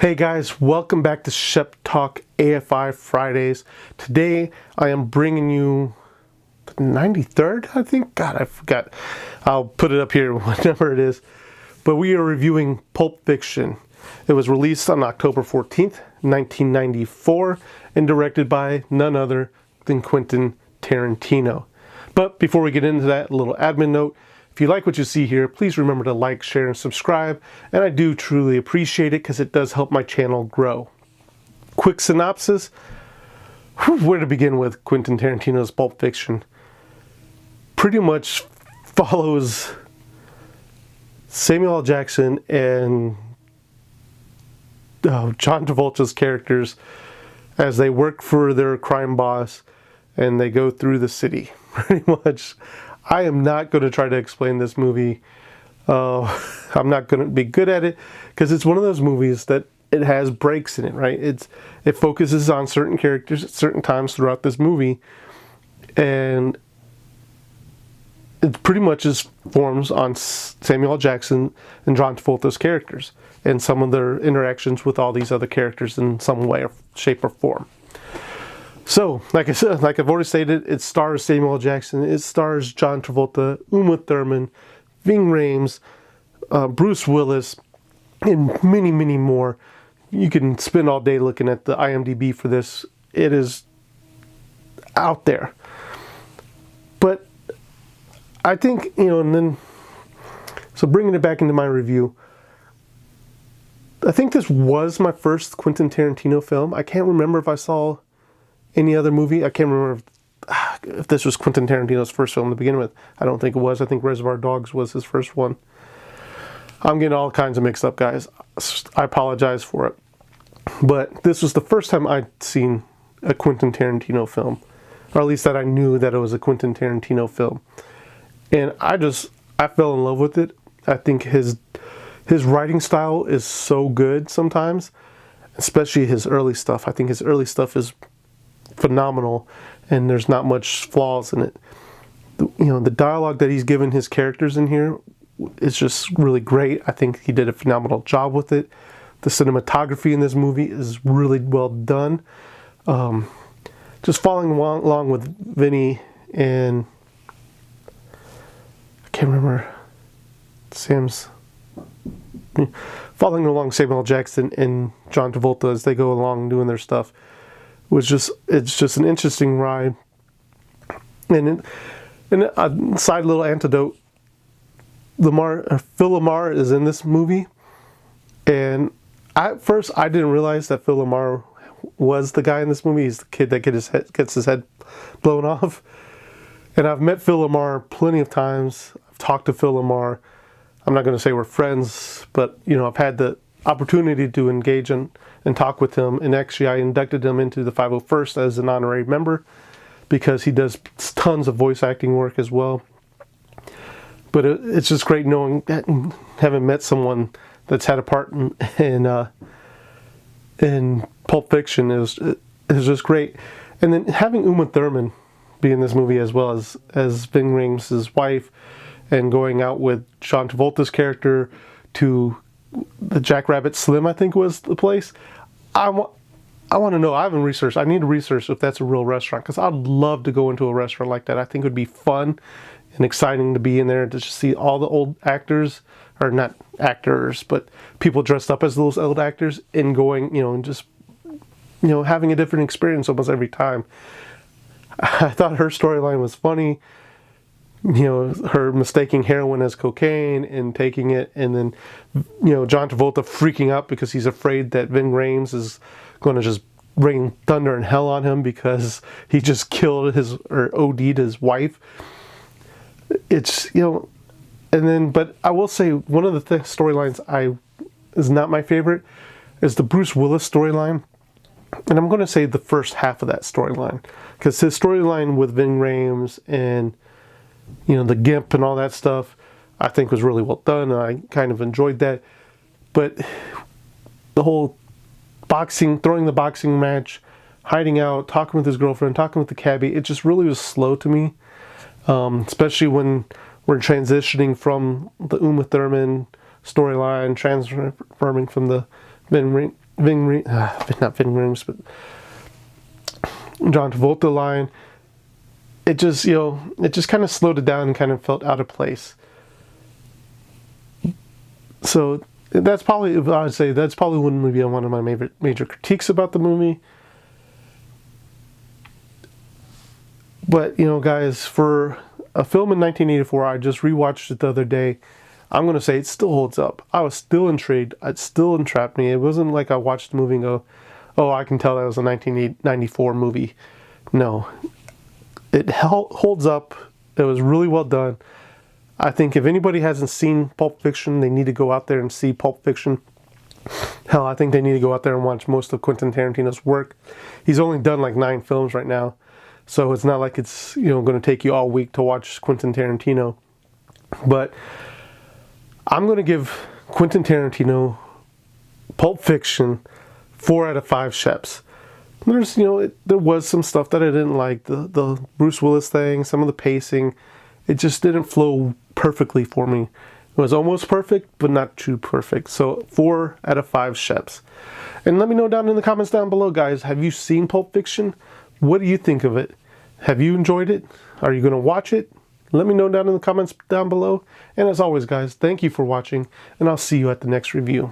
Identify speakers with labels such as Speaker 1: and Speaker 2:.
Speaker 1: Hey guys, welcome back to Shep Talk AFI Fridays. Today I am bringing you the 93rd, I think? God, I forgot. I'll put it up here, whatever it is. But we are reviewing Pulp Fiction. It was released on October 14th, 1994, and directed by none other than Quentin Tarantino. But before we get into that, a little admin note. If you like what you see here, please remember to like, share, and subscribe. And I do truly appreciate it because it does help my channel grow. Quick synopsis. Where to begin with Quentin Tarantino's Pulp Fiction? Pretty much follows Samuel L. Jackson and John Travolta's characters as they work for their crime boss and they go through the city. Pretty much. I am not going to try to explain this movie. I'm not going to be good at it because it's one of those movies that it has breaks in it, right? It focuses on certain characters at certain times throughout this movie, and it pretty much just forms on Samuel L. Jackson and John Travolta's characters and some of their interactions with all these other characters in some way or shape or form. So, like I said, like I've already stated, it stars Samuel L. Jackson, it stars John Travolta, Uma Thurman, Ving Rhames, Bruce Willis, and many, many more. You can spend all day looking at the IMDb for this. It is out there. But I think, and then, so bringing it back into my review, I think this was my first Quentin Tarantino film. I can't remember if I saw any other movie. I can't remember if this was Quentin Tarantino's first film to begin with. I don't think it was. I think Reservoir Dogs was his first one. I'm getting all kinds of mixed up, guys. I apologize for it. But this was the first time I'd seen a Quentin Tarantino film. Or at least that I knew that it was a Quentin Tarantino film. And I fell in love with it. I think his writing style is so good sometimes. Especially his early stuff. I think his early stuff is phenomenal, and there's not much flaws in it. The dialogue that he's given his characters in here is just really great. I think he did a phenomenal job with it. The cinematography in this movie is really well done. Just following along with Vinny and I can't remember following along Samuel L. Jackson and John Travolta as they go along doing their stuff. It's just an interesting ride. And a side little anecdote, Phil Lamar is in this movie, and at first I didn't realize that Phil Lamar was the guy in this movie. He's the kid that gets his head blown off. And I've met Phil Lamar plenty of times. I've talked to Phil Lamar. I'm not going to say we're friends, but I've had the opportunity to engage and talk with him, and actually I inducted him into the 501st as an honorary member because he does tons of voice acting work as well. But it's just great knowing that, having met someone that's had a part in Pulp Fiction is just great. And then having Uma Thurman be in this movie as well as Ving Rhames' wife, and going out with John Travolta's character to the Jackrabbit Slim, I think was the place. I want to know. I haven't researched. I need to research if that's a real restaurant, because I'd love to go into a restaurant like that. I think it would be fun and exciting to be in there to just see all the old actors, or not actors, but people dressed up as those old actors and going, and just, having a different experience almost every time. I thought her storyline was funny. Her mistaking heroin as cocaine and taking it, and then, John Travolta freaking out because he's afraid that Ving Rhames is going to just bring thunder and hell on him because he just killed or OD'd his wife. It's, and then, but I will say one of the storylines is not my favorite is the Bruce Willis storyline. And I'm going to say the first half of that storyline, because his storyline with Ving Rhames and the Gimp and all that stuff, I think was really well done, and I kind of enjoyed that. But the whole throwing the boxing match, hiding out, talking with his girlfriend, talking with the cabbie, it just really was slow to me. Especially when we're transitioning from the Uma Thurman storyline, transferring from the Ving not Ving Rhames, but John Travolta line, it just, you know, it just kind of slowed it down and kind of felt out of place. So that's probably, I would say, that's probably one of my major critiques about the movie. But, you know, guys, for a film in 1984, I just rewatched it the other day. I'm going to say it still holds up. I was still intrigued. It still entrapped me. It wasn't like I watched the movie and go, oh, I can tell that was a 1994 movie. No. It holds up. It was really well done. I think if anybody hasn't seen Pulp Fiction, they need to go out there and see Pulp Fiction. Hell, I think they need to go out there and watch most of Quentin Tarantino's work. He's only done like 9 films right now. So it's not like it's, you know, going to take you all week to watch Quentin Tarantino. But I'm going to give Quentin Tarantino Pulp Fiction 4 out of 5 Sheps. There's, you know, there was some stuff that I didn't like. The Bruce Willis thing, some of the pacing, it just didn't flow perfectly for me. It was almost perfect, but not too perfect. So 4 out of 5 Sheps. And let me know down in the comments down below, guys. Have you seen Pulp Fiction? What do you think of it? Have you enjoyed it? Are you going to watch it? Let me know down in the comments down below. And as always, guys, thank you for watching, and I'll see you at the next review.